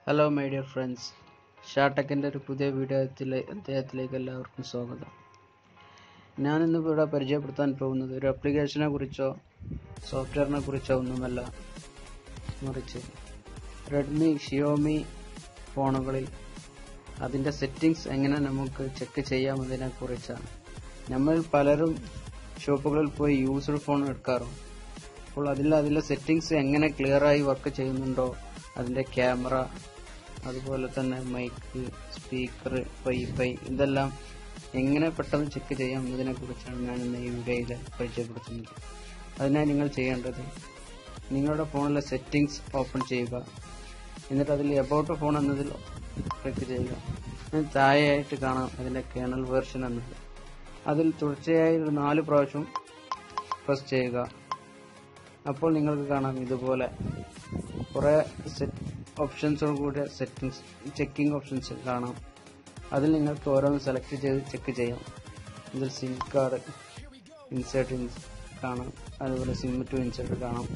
Hello my dear friends, ഷാടെക്കിൻ്റെ ഒരു പുതിയ അദ്ദേഹത്തിലേക്ക് എല്ലാവർക്കും സ്വാഗതം. ഞാനിന്ന് ഇവിടെ പരിചയപ്പെടുത്താൻ പോകുന്നത് ഒരു ആപ്ലിക്കേഷനെ കുറിച്ചോ സോഫ്റ്റ്വെയറിനെ കുറിച്ചോ ഒന്നുമല്ല, മറിച്ച് റെഡ്മി ഷിയോമി ഫോണുകളിൽ അതിൻ്റെ സെറ്റിങ്സ് എങ്ങനെ നമുക്ക് ചെക്ക് ചെയ്യാമെന്നതിനെ കുറിച്ചാണ്. നമ്മൾ പലരും ഷോപ്പുകളിൽ പോയി യൂസ്ഡ് ഫോൺ എടുക്കാറുണ്ട്. അപ്പോൾ അതിലെ സെറ്റിങ്സ് എങ്ങനെ ക്ലിയറായി വർക്ക് ചെയ്യുന്നുണ്ടോ, അതിൻ്റെ ക്യാമറ, അതുപോലെ തന്നെ മൈക്ക്, സ്പീക്കർ, വൈഫൈ, ഇതെല്ലാം എങ്ങനെ പെട്ടെന്ന് ചെക്ക് ചെയ്യാം എന്നതിനെ കുറിച്ചാണ് ഞാൻ ഇന്ന് ഈ വീഡിയോയിൽ പരിചയപ്പെടുത്തുന്നത്. അതിനായി നിങ്ങൾ ചെയ്യേണ്ടത്, നിങ്ങളുടെ ഫോണിലെ സെറ്റിങ്സ് ഓപ്പൺ ചെയ്യുക. എന്നിട്ട് അതിൽ എബൌട്ട് ഫോൺ എന്നതിൽ ക്ലിക്ക് ചെയ്യുക. അതിന് താഴെയായിട്ട് കാണാം അതിൻ്റെ കേണൽ വേർഷൻ എന്നത്. അതിൽ തുടർച്ചയായി 4 പ്രാവശ്യം പ്രസ് ചെയ്യുക. അപ്പോൾ നിങ്ങൾക്ക് കാണാം ഇതുപോലെ കുറേ ഓപ്ഷൻസോട് കൂടിയ സെറ്റിങ്സ്, ചെക്കിംഗ് ഓപ്ഷൻസ് കാണാം. അതിൽ നിങ്ങൾക്ക് ഓരോന്ന് സെലക്ട് ചെയ്ത് ചെക്ക് ചെയ്യാം. ഇതിൽ സിം കാർഡ് ഇൻസേർട്ട് കാണാം, അതുപോലെ സിം ടു ഇൻസേർട്ട് കാണാം.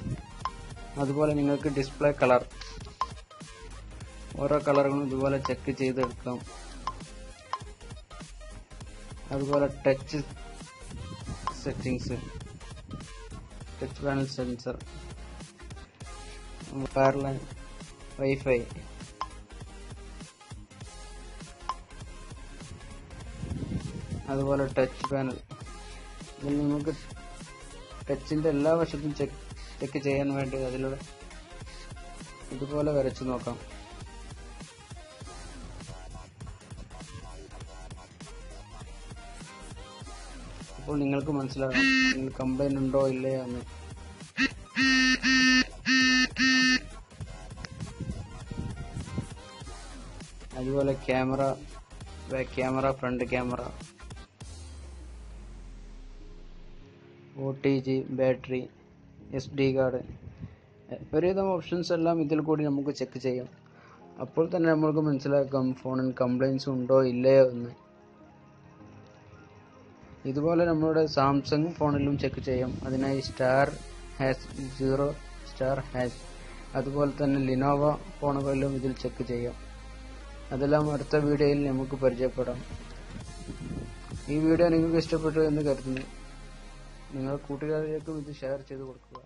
അതുപോലെ നിങ്ങൾക്ക് ഡിസ്പ്ലേ കളർ, ഓരോ കളറുകളും ഇതുപോലെ ചെക്ക് ചെയ്തെടുക്കാം. അതുപോലെ touch settings, touch panel sensor, wireline, wifi, അതുപോലെ ടച്ച് പാനൽ. ഇതിൽ നമുക്ക് ടച്ചിന്റെ എല്ലാ വശത്തും ചെക്ക് ചെയ്യാൻ വേണ്ടി അതിലൂടെ ഇതുപോലെ വരച്ചു നോക്കാം. അപ്പോൾ നിങ്ങൾക്ക് മനസ്സിലാകും നിങ്ങൾ കംപ്ലൈന്റ് ഉണ്ടോ ഇല്ലയോ എന്ന്. അതുപോലെ camera, back camera, front camera, OTG, battery, SD card, ഒരുവിധം ഓപ്ഷൻസ് എല്ലാം ഇതിൽ കൂടി നമുക്ക് ചെക്ക് ചെയ്യാം. അപ്പോൾ തന്നെ നമ്മൾക്ക് മനസ്സിലാക്കാം ഫോണിന് കംപ്ലൈൻറ്റ്സ് ഉണ്ടോ ഇല്ലയോ എന്ന്. ഇതുപോലെ നമ്മുടെ സാംസങ് ഫോണിലും ചെക്ക് ചെയ്യാം. അതിനായി *0*#, അതുപോലെ തന്നെ ലിനോവ ഫോണുകളിലും ഇതിൽ ചെക്ക് ചെയ്യാം. അതെല്ലാം അടുത്ത വീഡിയോയിൽ നമുക്ക് പരിചയപ്പെടാം. ഈ വീഡിയോ നിങ്ങൾക്ക് ഇഷ്ടപ്പെട്ടു എന്ന് കരുതുന്നു. നിങ്ങളുടെ കൂട്ടുകാരിലേക്കും ഇത് ഷെയർ ചെയ്ത് കൊടുക്കുക.